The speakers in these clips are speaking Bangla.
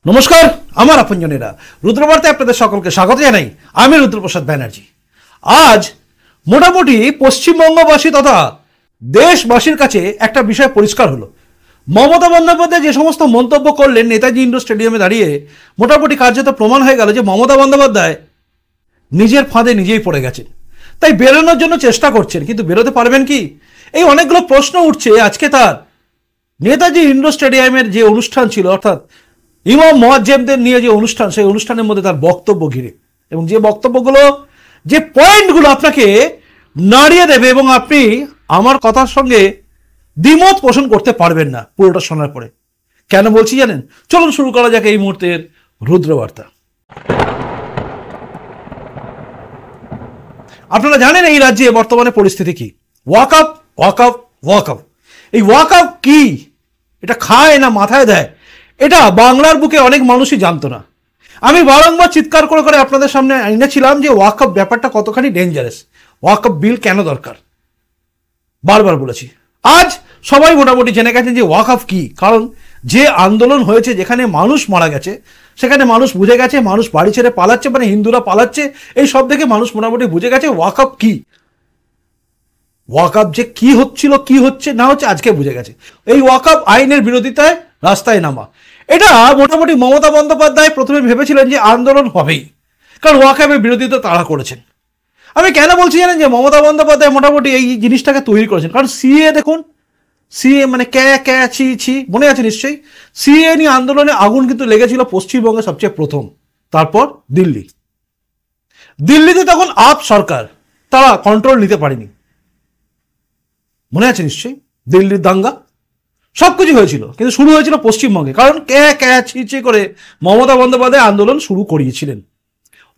নমস্কার, আমার আপনজনেরা রুদ্রবার্তায় আপনাদের সকলকে স্বাগত জানাই। আমি রুদ্রপ্রসাদ ব্যানার্জি। আজ মোটামুটি পশ্চিমবঙ্গবাসী তথা দেশবাসীর কাছে একটা বিষয় পরিষ্কার হলো। মমতা বন্দ্যোপাধ্যায় যে সমস্ত মন্তব্য করলেন নেতাজি ইন্ডোর স্টেডিয়ামে দাঁড়িয়ে, মোটামুটি কার্যত প্রমাণ হয়ে গেল যে মমতা বন্দ্যোপাধ্যায় নিজের ফাঁদে নিজেই পড়ে গেছেন। তাই বেরোনোর জন্য চেষ্টা করছেন, কিন্তু বেরোতে পারবেন কি, এই অনেকগুলো প্রশ্ন উঠছে। আজকে তার নেতাজি ইন্ডোর স্টেডিয়ামের যে অনুষ্ঠান ছিল, অর্থাৎ ইমাম মুয়াজ্জেমদের নিয়ে যে অনুষ্ঠান, সেই অনুষ্ঠানের মধ্যে তার বক্তব্য ঘিরে, এবং যে বক্তব্যগুলো, যে পয়েন্টগুলো আপনাকে নাড়িয়ে দেবে এবং আপনি আমার কথার সঙ্গে দ্বিমত পোষণ করতে পারবেন না পুরোটা শোনার পরে। কেন বলছি জানেন? চলুন শুরু করা যাক এই মুহূর্তের রুদ্রবার্তা। আপনারা জানেন এই রাজ্যে বর্তমানে পরিস্থিতি কি। ওয়াকআপ ওয়াকআপ ওয়াকআপ, এই ওয়াকআপ কি, এটা খায় না মাথায় দেয়, এটা বাংলার বুকে অনেক মানুষই জানতো না। আমি বারংবার চিৎকার করে করে আপনাদের সামনে এনেছিলাম যে ওয়াকআপ ব্যাপারটা কতখানি ডেঞ্জারাস, ওয়াকআপ বিল কেন দরকার, বারবার বলেছি। আজ সবাই মোটামুটি জেনে গেছেন যে ওয়াকআপ কি। কারণ যে আন্দোলন হয়েছে, যেখানে মানুষ মারা গেছে, সেখানে মানুষ বুঝে গেছে, মানুষ বাড়ি ছেড়ে পালাচ্ছে, মানে হিন্দুরা পালাচ্ছে, এই সব দেখে মানুষ মোটামুটি বুঝে গেছে ওয়াকআপ কি। ওয়াকআপ যে কি হচ্ছিল, কি হচ্ছে না হচ্ছে, আজকে বুঝে গেছে। এই ওয়াকআপ আইনের বিরোধিতায় রাস্তায় নামা, এটা মোটামুটি মমতা বন্দ্যোপাধ্যায় প্রথমে ভেবেছিলেন যে আন্দোলন হবেই, কারণ ওয়াকআপের বিরোধিতা তারা করেছেন। আমি কেন বলছি জানেন? যে মমতা বন্দ্যোপাধ্যায় মোটামুটি এই জিনিসটাকে তৈরি করেছেন। কারণ সিএ দেখুন, সিএ মানে ছি ছি, মনে আছে নিশ্চয়ই। সিএ নিয়ে আন্দোলনে আগুন কিন্তু লেগেছিল পশ্চিমবঙ্গে সবচেয়ে প্রথম, তারপর দিল্লিতে তখন আপ সরকার, তারা কন্ট্রোল নিতে পারেনি, মনে আছে নিশ্চয়ই। দিল্লির দাঙ্গা সবকিছু হয়েছিল, কিন্তু শুরু হয়েছিল পশ্চিমবঙ্গে, কারণ ছি করে মমতা বন্দ্যোপাধ্যায় আন্দোলন শুরু করিয়েছিলেন।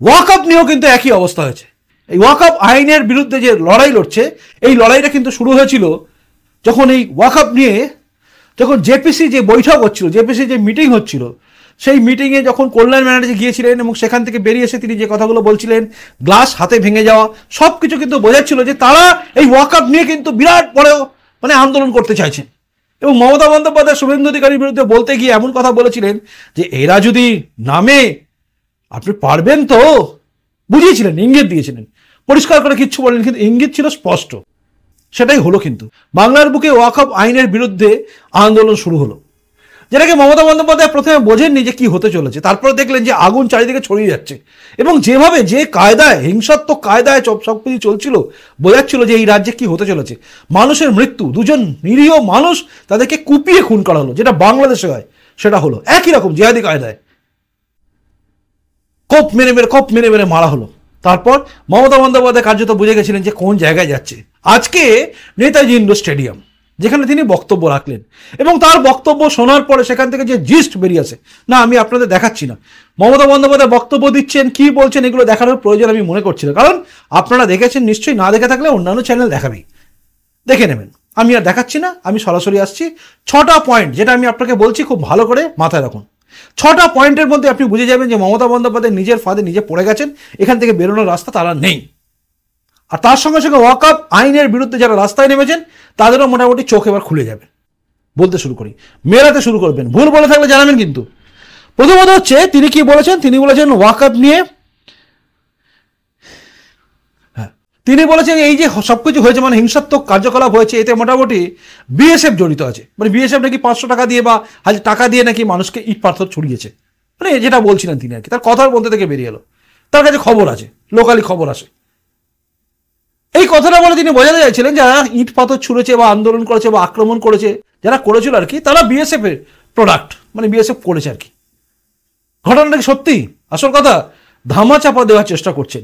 ওয়াকআপ নিয়েও কিন্তু একই অবস্থা হয়েছে। এই ওয়াকআপ আইনের বিরুদ্ধে যে লড়াই লড়ছে, এই লড়াইটা কিন্তু শুরু হয়েছিল যখন এই ওয়াকআপ নিয়ে, যখন জেপিসি যে বৈঠক হচ্ছিল, জেপিসি যে মিটিং হচ্ছিল, সেই মিটিংয়ে যখন কল্যাণ ব্যানার্জি গিয়েছিলেন এবং সেখান থেকে বেরিয়ে এসে তিনি যে কথাগুলো বলছিলেন, গ্লাস হাতে ভেঙে যাওয়া, সব কিছু কিন্তু বোঝাচ্ছিল যে তারা এই ওয়াকআপ নিয়ে কিন্তু বিরাট বড় আন্দোলন করতে চাইছেন। এবং মমতা বন্দ্যোপাধ্যায় শুভেন্দু অধিকারীর বিরুদ্ধে বলতে গিয়ে এমন কথা বলেছিলেন যে এরা যদি নামে আপনি পারবেন তো, বুঝিয়েছিলেন, ইঙ্গিত দিয়েছিলেন, পরিষ্কার করে কিচ্ছু বলেন, কিন্তু ইঙ্গিত ছিল স্পষ্ট। সেটাই হলো। কিন্তু বাংলার বুকে ওয়াকআপ আইনের বিরুদ্ধে আন্দোলন শুরু হলো, যেটাকে মমতা বন্দ্যোপাধ্যায় প্রথমে বোঝেননি যে কি হতে চলেছে। তারপরে দেখলেন যে আগুন চারিদিকে ছড়িয়ে যাচ্ছে, এবং যেভাবে, যে কায়দায়, হিংসাত্মক কায়দায় সবকিছু চলছিল, বোঝাচ্ছিল যে এই রাজ্যে কি হতে চলেছে। মানুষের মৃত্যু, দুজন নিরীহ মানুষ তাদেরকে কুপিয়ে খুন করা হলো, যেটা বাংলাদেশে হয় সেটা হলো একই রকম জিহাদি কায়দায়, কোপ মেরে মেরে মারা হলো। তারপর মমতা বন্দ্যোপাধ্যায় কার্যত বুঝে গেছিলেন যে কোন জায়গায় যাচ্ছে। আজকে নেতাজি ইন্ডোর স্টেডিয়াম, যেখানে তিনি বক্তব্য রাখলেন, এবং তার বক্তব্য শোনার পরে সেখান থেকে যে জিস্ট বেরিয়ে আসে, না আমি আপনাদের দেখাচ্ছি না মমতা বন্দ্যোপাধ্যায় বক্তব্য দিচ্ছেন, কি বলছেন, এগুলো দেখানোর প্রয়োজন আমি মনে করছি না, কারণ আপনারা দেখেছেন নিশ্চয়ই। না দেখে থাকলে অন্যান্য চ্যানেল দেখাবেই, দেখে নেবেন। আমি আর দেখাচ্ছি না, আমি সরাসরি আসছি। 6টা পয়েন্ট যেটা আমি আপনাকে বলছি, খুব ভালো করে মাথায় রাখুন। 6টা পয়েন্টের মধ্যে আপনি বুঝে যাবেন যে মমতা বন্দ্যোপাধ্যায় নিজের ফাঁদে নিজে পড়ে গেছেন, এখান থেকে বেরোনোর রাস্তা তারা নেই। আর তার সঙ্গে সঙ্গে ওয়াকআপ আইনের বিরুদ্ধে যারা রাস্তায় নেমেছেন, তাদেরও মোটামুটি চোখ এবার খুলে যাবে। বলতে শুরু করি, মেলাতে শুরু করবেন, ভুল বলে থাকলে জানাবেন। কিন্তু প্রথমত হচ্ছে তিনি কি বলেছেন, তিনি বলেছেন ওয়াকআপ নিয়ে, তিনি বলেছেন এই যে সবকিছু হয়েছে, মানে হিংসাত্মক কার্যকলাপ হয়েছে, এতে মোটামুটি বিএসএফ জড়িত আছে। মানে বিএসএফ নাকি 500 টাকা দিয়ে বা 1000 টাকা দিয়ে নাকি মানুষকে ইট পাথর ছড়িয়েছে, মানে যেটা বলছিলেন তিনি আর কি, তার কথার মধ্যে থেকে বেরিয়ে এলো, তার কাছে খবর আছে, লোকালি খবর আসে। এই কথাটা বলে তিনি বোঝাতে চাইছিলেন যারা ইট পাথর ছুঁড়েছে বা আন্দোলন করেছে বা আক্রমণ করেছে, যারা করেছিল আর কি, তারা বিএসএফ এর প্রোডাক্ট, মানে বিএসএফ করেছে আর কি। ঘটনাটা কি সত্যি? আসল কথা, ধামাচাপা দেওয়ার চেষ্টা করছেন।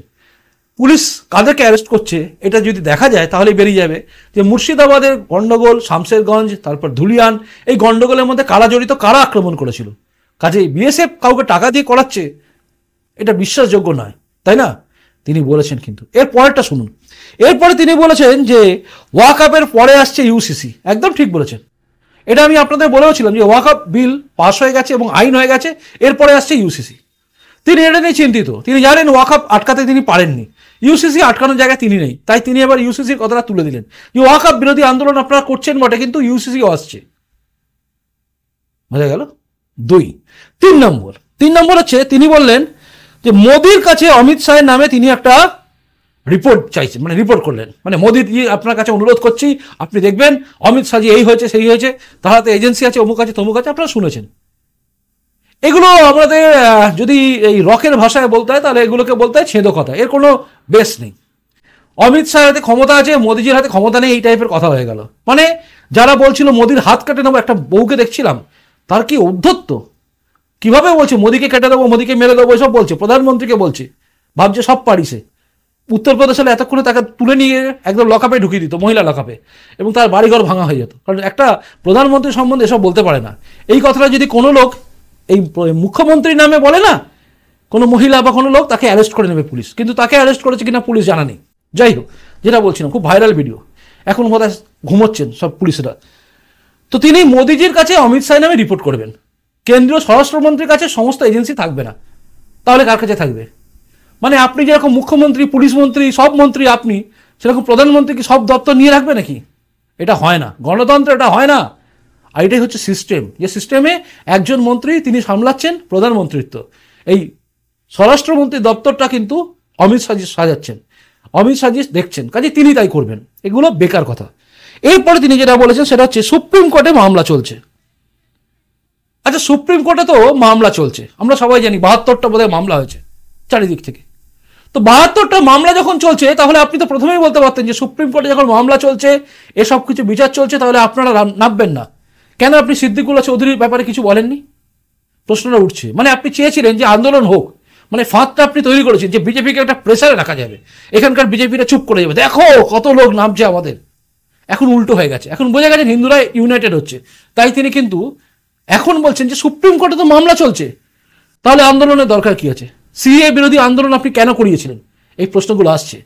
পুলিশ কাদেরকে অ্যারেস্ট করছে এটা যদি দেখা যায়, তাহলে বেরিয়ে যাবে যে মুর্শিদাবাদের গন্ডগোল, শামশেরগঞ্জ, তারপর ধুলিয়ান, এই গন্ডগোলের মধ্যে কারা জড়িত, কারা আক্রমণ করেছিল। কাজেই বিএসএফ কাউকে টাকা দিয়ে করাচ্ছে, এটা বিশ্বাসযোগ্য নয়, তাই না? তিনি বলেছেন। কিন্তু এর পরেরটা শুনুন। এরপরে তিনি বলেছেন যে ওয়াকআপের পরে আসছে ইউসিসি। একদম ঠিক বলেছেন। এটা আমি আপনাদের বলেওছিলাম যে ওয়াকআপ বিল পাস হয়ে গেছে এবং আইন হয়ে গেছে, এরপরে আসছে ইউসিসি। তিনি এটা নিয়ে চিন্তিত। তিনি জানেন ওয়াকআপ আটকাতে তিনি পারেননি, ইউসিসি আটকানোর জায়গায় তিনি নেই, তাই তিনি এবার ইউসিসির কথাটা তুলে দিলেন যে ওয়াকআপ বিরোধী আন্দোলন আপনারা করছেন বটে, কিন্তু ইউসিসিও আসছে। বোঝা গেল? দুই। 3 নম্বর হচ্ছে তিনি বললেন যে মোদির কাছে অমিত শাহের নামে তিনি একটা রিপোর্ট চাইছেন, মানে রিপোর্ট করলেন, মানে মোদিজি আপনার কাছে অনুরোধ করছি আপনি দেখবেন অমিত শাহজি এই হয়েছে সেই হয়েছে, তাহাতে এজেন্সি আছে, অমুক আছে তমুক আছে, আপনারা শুনেছেন। এগুলো আমাদের যদি এই রকের ভাষায় বলতে হয় তাহলে এগুলোকে বলতে হয় ছেঁদো কথা, এর কোনো বেস নেই। অমিত শাহের হাতে ক্ষমতা আছে, মোদিজির হাতে ক্ষমতা নেই, এই টাইপের কথা হয়ে গেল। মানে যারা বলছিল মোদির হাত কেটে নেবো, একটা বউকে দেখছিলাম তার কি ঔদ্ধত্য, কিভাবে বলছে মোদিকে কেটে দেবো, মোদিকে মেরে দেবো, এসব বলছে, প্রধানমন্ত্রীকে বলছে, ভাবছে সব পারিছে। উত্তরপ্রদেশ হলে এতক্ষণে তাকে তুলে নিয়ে একদম লকআপে ঢুকিয়ে দিত, মহিলা লকআপে, এবং তার বাড়িঘর ভাঙা হয়ে যেত, কারণ একটা প্রধানমন্ত্রী সম্বন্ধে এসব বলতে পারে না। এই কথাটা যদি কোনো লোক এই মুখ্যমন্ত্রীর নামে বলে না, কোনো মহিলা বা কোনো লোক, তাকে অ্যারেস্ট করে নেবে পুলিশ, কিন্তু তাকে অ্যারেস্ট করেছে কিনা পুলিশ জানা নেই। যাই হোক, যেটা বলছিলাম, খুব ভাইরাল ভিডিও, এখন বোধহয় ঘুমোচ্ছেন সব পুলিশরা। তো তিনি মোদিজির কাছে অমিত শাহ নামে রিপোর্ট করবেন, কেন্দ্রীয় স্বরাষ্ট্রমন্ত্রীর কাছে সমস্ত এজেন্সি থাকবে না, তাহলে কার কাছে থাকবে? মানে আপনি যেরকম মুখ্যমন্ত্রী, পুলিশ মন্ত্রী, সব মন্ত্রী আপনি, সেরকম প্রধানমন্ত্রী কি সব দপ্তর নিয়ে রাখবে নাকি? এটা হয় না, গণতন্ত্র এটা হয় না। আর এটাই হচ্ছে সিস্টেম, যে সিস্টেমে একজন মন্ত্রী তিনি সামলাচ্ছেন প্রধানমন্ত্রিত্ব, এই স্বরাষ্ট্রমন্ত্রী দপ্তরটা কিন্তু অমিত শাহ সাজাচ্ছেন, অমিত শাহজি দেখছেন, কাজে তিনি তাই করবেন। এগুলো বেকার কথা। এরপরে তিনি যেটা বলেছেন সেটা হচ্ছে সুপ্রিম কোর্টে মামলা চলছে। আচ্ছা, সুপ্রিম কোর্টে তো মামলা চলছে, আমরা সবাই জানি 72টা বোধহয় মামলা হয়েছে চারিদিক থেকে। তো 72টা মামলা যখন চলছে, তাহলে আপনি তো প্রথমেই বলতে পারতেন যে সুপ্রিম কোর্টে যখন মামলা চলছে, এসব কিছু বিচার চলছে, তাহলে আপনারা নামবেন না কেন? আপনি সিদ্দিকুল্লাহ চৌধুরীর ব্যাপারে কিছু বলেননি? প্রশ্নটা উঠছে। মানে আপনি চেয়েছিলেন যে আন্দোলন হোক, মানে ফাঁদটা আপনি তৈরি করেছেন যে বিজেপিকে একটা প্রেসারে রাখা যাবে, এখানকার বিজেপিটা চুপ করে যাবে, দেখো কত লোক নামছে আমাদের। এখন উল্টো হয়ে গেছে, এখন বোঝা গেছে হিন্দুরা ইউনাইটেড হচ্ছে, তাই তিনি কিন্তু এখন বলছেন যে সুপ্রিম কোর্টে তো মামলা চলছে, তাহলে আন্দোলনের দরকার কি আছে? সিএ বিরোধী আন্দোলন আপনি কেন করিয়েছিলেন? এই প্রশ্নগুলো আসছে।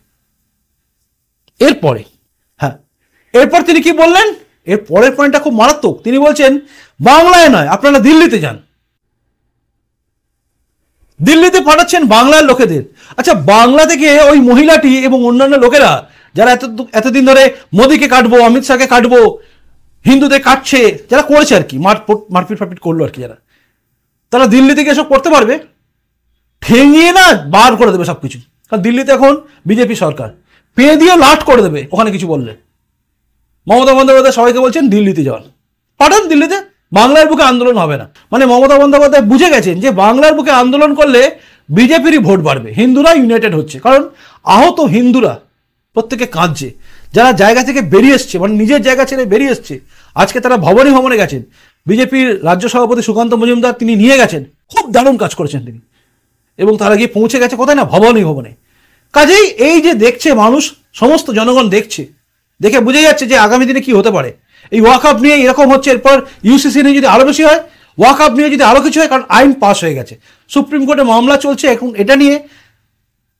এরপর তিনি কি বললেন? এর পরের পয়েন্টটা খুব মারাত্মক। তিনি বলছেন বাংলায় নয়, আপনারা দিল্লিতে যান, দিল্লিতে পাঠাচ্ছেন বাংলার লোকেদের। আচ্ছা, বাংলা থেকে ওই মহিলাটি এবং অন্যান্য লোকেরা যারা এতদিন ধরে মোদিকে কাটবো, অমিত শাহকে কাটবো, হিন্দুদের কাটছে, যারা করেছে আর কি, মারপিট ফারপিট করলো আর কি, যারা, তারা দিল্লি থেকে এসব করতে পারবে? ঠেঙিয়ে না বার করে দেবে সবকিছু, কারণ দিল্লিতে এখন বিজেপি সরকার, পেয়ে দিয়ে লাট করে দেবে ওখানে কিছু বললে। মমতা বন্দ্যোপাধ্যায় সবাইকে বলছেন দিল্লিতে যান, পাঠান দিল্লিতে, বাংলার বুকে আন্দোলন হবে না। মানে মমতা বন্দ্যোপাধ্যায় বুঝে গেছেন যে বাংলার বুকে আন্দোলন করলে বিজেপিরই ভোট বাড়বে, হিন্দুরা ইউনাইটেড হচ্ছে, কারণ আহত হিন্দুরা প্রত্যেকে কাঁদছে, যারা জায়গা থেকে বেরিয়ে এসছে, মানে নিজের জায়গা ছেড়ে বেরিয়ে এসছে, আজকে তারা ভবনে গেছেন, বিজেপির রাজ্য সভাপতি সুকান্ত মজুমদার তিনি নিয়ে গেছেন, খুব দারুণ কাজ করেছেন তিনি, এবং তারা গিয়ে পৌঁছে গেছে কোথায় না, ভবনে। কাজেই এই যে দেখছে মানুষ, সমস্ত জনগণ দেখছে, দেখে বুঝে যাচ্ছে যে আগামী দিনে কি হতে পারে। এই ওয়াকআপ নিয়ে এরকম হচ্ছে, এরপর ইউসিসি নিয়ে যদি আরো বেশি হয়, ওয়াকআপ নিয়ে যদি আরো কিছু হয়, কারণ আইন পাস হয়ে গেছে, সুপ্রিম কোর্টে মামলা চলছে, এখন এটা নিয়ে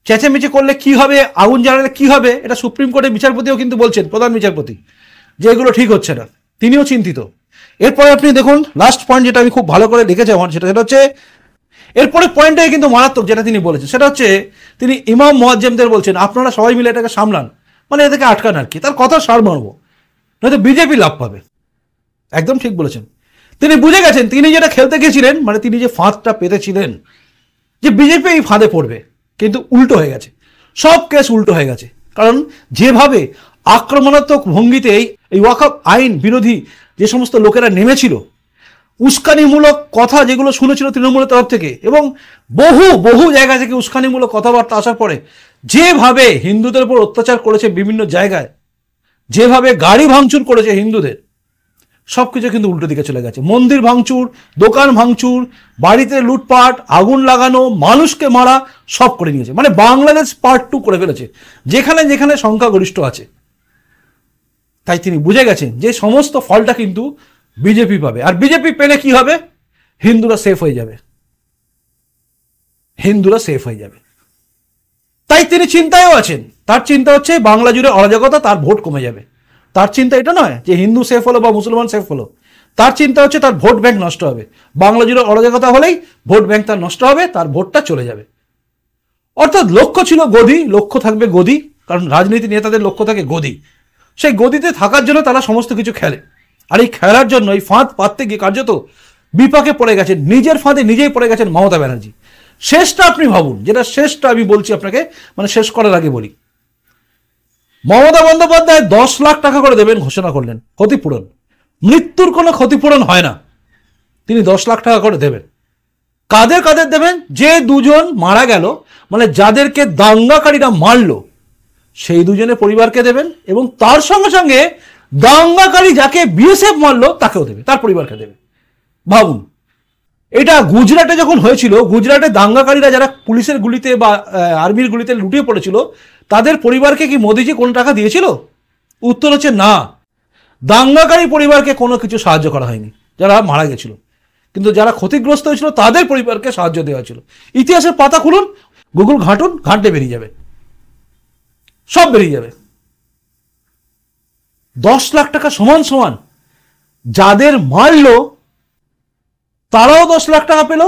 চেঁচামেচি করলে কি হবে, আগুন জ্বালালে কি হবে, এটা সুপ্রিম কোর্টের বিচারপতিও কিন্তু বলছেন, প্রধান বিচারপতি, যে এগুলো ঠিক হচ্ছে না, তিনিও চিন্তিত। এরপরে আপনি দেখুন লাস্ট পয়েন্ট, যেটা আমি খুব ভালো করে লিখেছি আমার, সেটা হচ্ছে এরপরে পয়েন্টটাই কিন্তু মারাত্মক, যেটা তিনি বলেছেন সেটা হচ্ছে তিনি ইমাম মুয়াজ্জেমদের বলছেন আপনারা সবাই মিলে এটাকে সামলান, মানে এটাকে আটকান আর কি, তার কথা সার মারবো, নয়তো বিজেপি লাভ পাবে। একদম ঠিক বলেছেন, তিনি বুঝে গেছেন তিনি যেটা খেলতে গেছিলেন, মানে তিনি যে ফাঁদটা পেতেছিলেন যে বিজেপি এই ফাঁদে পড়বে, কিন্তু উল্টো হয়ে গেছে, সব কেস উল্টো হয়ে গেছে। কারণ যেভাবে আক্রমণাত্মক ভঙ্গিতে এই ওয়াকআপ আইন বিরোধী যে সমস্ত লোকেরা নেমেছিল, উস্কানিমূলক কথা যেগুলো শুনেছিল তৃণমূলের তরফ থেকে, এবং বহু বহু জায়গা থেকে উস্কানিমূলক কথাবার্তা আসার পরে যেভাবে হিন্দুদের উপর অত্যাচার করেছে বিভিন্ন জায়গায়, যেভাবে গাড়ি ভাঙচুর করেছে হিন্দুদের, সবকিছু কিন্তু উল্টো দিকে চলে গেছে। মন্দির ভাঙচুর, দোকান ভাঙচুর, বাড়িতে লুটপাট, আগুন লাগানো, মানুষকে মারা, সব করে নিয়েছে। মানে বাংলাদেশ পার্ট 2 করে ফেলেছে, যেখানে যেখানে সংখ্যাগরিষ্ঠ আছে। তাই তিনি বুঝে গেছেন যে সমস্ত ফলটা কিন্তু বিজেপি পাবে, আর বিজেপি পেলে কি হবে, হিন্দুরা সেফ হয়ে যাবে, হিন্দুরা সেফ হয়ে যাবে। তাই তিনি চিন্তায়ও আছেন, তার চিন্তা হচ্ছে বাংলা জুড়ে অরাজকতা, তার ভোট কমে যাবে। তার চিন্তা এটা নয় যে হিন্দু সেফ হলো বা মুসলমান সেফ হলো, তার চিন্তা হচ্ছে তার ভোট ব্যাংক নষ্ট হবে, বাংলা জুড়ে অরাজকতা হলেই ভোট ব্যাংক তার নষ্ট হবে, তার ভোটটা চলে যাবে। অর্থাৎ লক্ষ্য ছিল গদি, লক্ষ্য থাকবে গদি, কারণ রাজনীতি নেতাদের লক্ষ্য থাকে গদি, সেই গদিতে থাকার জন্য তারা সমস্ত কিছু খেলে। আর এই খেলার জন্য, এই ফাঁদ পাততে গিয়ে কার্যত বিপাকে পড়ে গেছেন, নিজের ফাঁদে নিজেই পড়ে গেছেন মমতা ব্যানার্জি। শেষটা আপনি ভাবুন, যেটা শেষটা আমি বলছি আপনাকে, মানে শেষ করার আগে বলি, মমতা বন্দ্যোপাধ্যায় 10 লাখ টাকা করে দেবেন ঘোষণা করলেন ক্ষতিপূরণ। মৃত্যুর কোনো ক্ষতিপূরণ হয় না, তিনি 10 লাখ টাকা করে দেবেন। কাদের কাদের দেবেন? যে দুজন মারা গেল, মানে যাদেরকে দাঙ্গাকারীরা মারলো, সেই দুজনের পরিবারকে দেবেন, এবং তার সঙ্গে সঙ্গে দাঙ্গাকারী যাকে বিএসএফ মারলো তাকেও দেবে, তার পরিবারকে দেবে। ভাবুন, এটা গুজরাটে যখন হয়েছিল, গুজরাটে দাঙ্গাকারীরা যারা পুলিশের গুলিতে বা আর্মির গুলিতে লুটিয়ে পড়েছিল, তাদের পরিবারকে কি মোদিজি কোনো টাকা দিয়েছিল? উত্তর হচ্ছে না। দাঙ্গাকারী পরিবারকে কোনো কিছু সাহায্য করা হয়নি যারা মারা গেছিল, কিন্তু যারা ক্ষতিগ্রস্ত হয়েছিল তাদের পরিবারকে সাহায্য দেওয়া হয়েছিল। ইতিহাসের পাতা খুলুন, গুগল ঘাঁটুন, ঘাঁটলে বেরিয়ে যাবে, সব বেরিয়ে যাবে। 10 লাখ টাকা সমান সমান যাদের মারলো তারাও 10 লাখ টাকা পেল,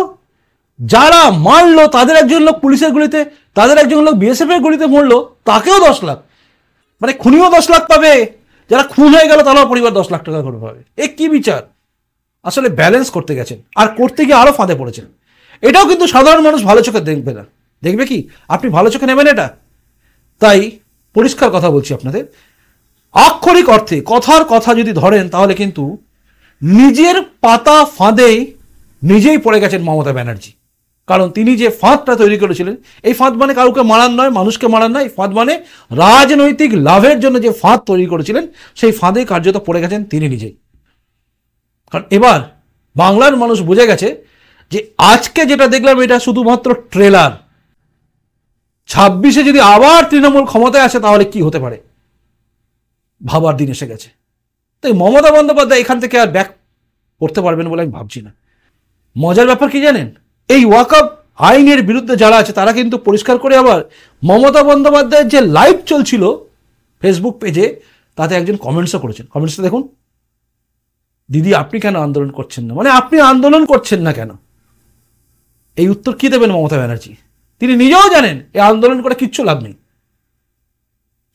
যারা মারলো তাদের একজন লোক পুলিশের গুলিতে, তাদের একজন লোক বিএসএফ এর গুলিতে মরলো, তাকেও 10 লাখ, মানে খুনিও 10 লাখ পাবে, যারা খুন হয়ে গেল তারাও পরিবার 10 লাখ টাকা করে পাবে। এ কি বিচার? আসলে ব্যালেন্স করতে গেছেন, আর করতে গিয়ে আরো ফাঁদে পড়েছেন। এটাও কিন্তু সাধারণ মানুষ ভালো চোখে দেখবে না। দেখবে কি? আপনি ভালো চোখে নেবেন এটা? তাই পরিষ্কার কথা বলছি আপনাদের, আক্ষরিক অর্থে কথার কথা যদি ধরেন তাহলে কিন্তু নিজের পাতা ফাঁদেই নিজেই পড়ে গেছেন মমতা ব্যানার্জি। কারণ তিনি যে ফাঁদটা তৈরি করেছিলেন, এই ফাঁদ মানে কাউকে মারার নয়, মানুষকে মারার নয়, ফাঁদ মানে রাজনৈতিক লাভের জন্য যে ফাঁদ তৈরি করেছিলেন, সেই ফাঁদে কার্যত পড়ে গেছেন তিনি নিজেই। কারণ এবার বাংলার মানুষ বুঝে গেছে যে আজকে যেটা দেখলাম এটা শুধুমাত্র ট্রেলার। 26-এ যদি আবার তৃণমূল ক্ষমতায় আসে তাহলে কি হতে পারে ভাবার দিন এসে গেছে। তাই মমতা বন্দ্যোপাধ্যায় এখান থেকে আর ব্যাক করতে পারবেন বলে আমি ভাবছি না। মজার ব্যাপার কি জানেন? এই ওয়াকআপ আইনের বিরুদ্ধে যারা আছে তারা কিন্তু পরিষ্কার করে আবার মমতা বন্দ্যোপাধ্যায়ের যে লাইভ চলছিল ফেসবুক পেজে, তাতে একজন কমেন্টসও করেছেন। কমেন্টসটা দেখুন। দিদি আপনি কেন আন্দোলন করছেন না, মানে আপনি আন্দোলন করছেন না কেন? এই উত্তর কি দেবেন মমতা ব্যানার্জি? তিনি নিজেও জানেন এই আন্দোলন করে কিচ্ছু লাভ নেই।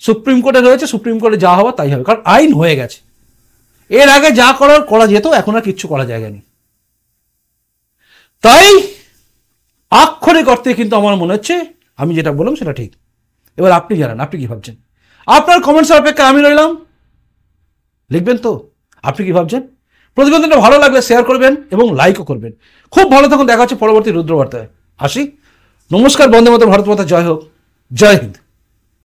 সুপ্রিম কোর্টে রয়েছে, সুপ্রিম কোর্টে যা হওয়া তাই হবে, কারণ আইন হয়ে গেছে। এর আগে যা করার করা যেত, এখন আর কিচ্ছু করা জায়গা নেই। তাই আক্ষরিক অর্থে কিন্তু আমার মনে হচ্ছে আমি যেটা বললাম সেটা ঠিক। এবার আপনি জানান, আপনি কি ভাবছেন? আপনার কমেন্টসের অপেক্ষা আমি রইলাম। লিখবেন তো আপনি কি ভাবছেন। প্রতিবেদনটা ভালো লাগলে শেয়ার করবেন এবং লাইকও করবেন। খুব ভালো থাকুন, দেখা হচ্ছে পরবর্তী রুদ্রবার্তায়। আসি, নমস্কার, বন্দে মাতরম, ভারত মাতা জয় হোক, জয় হিন্দ।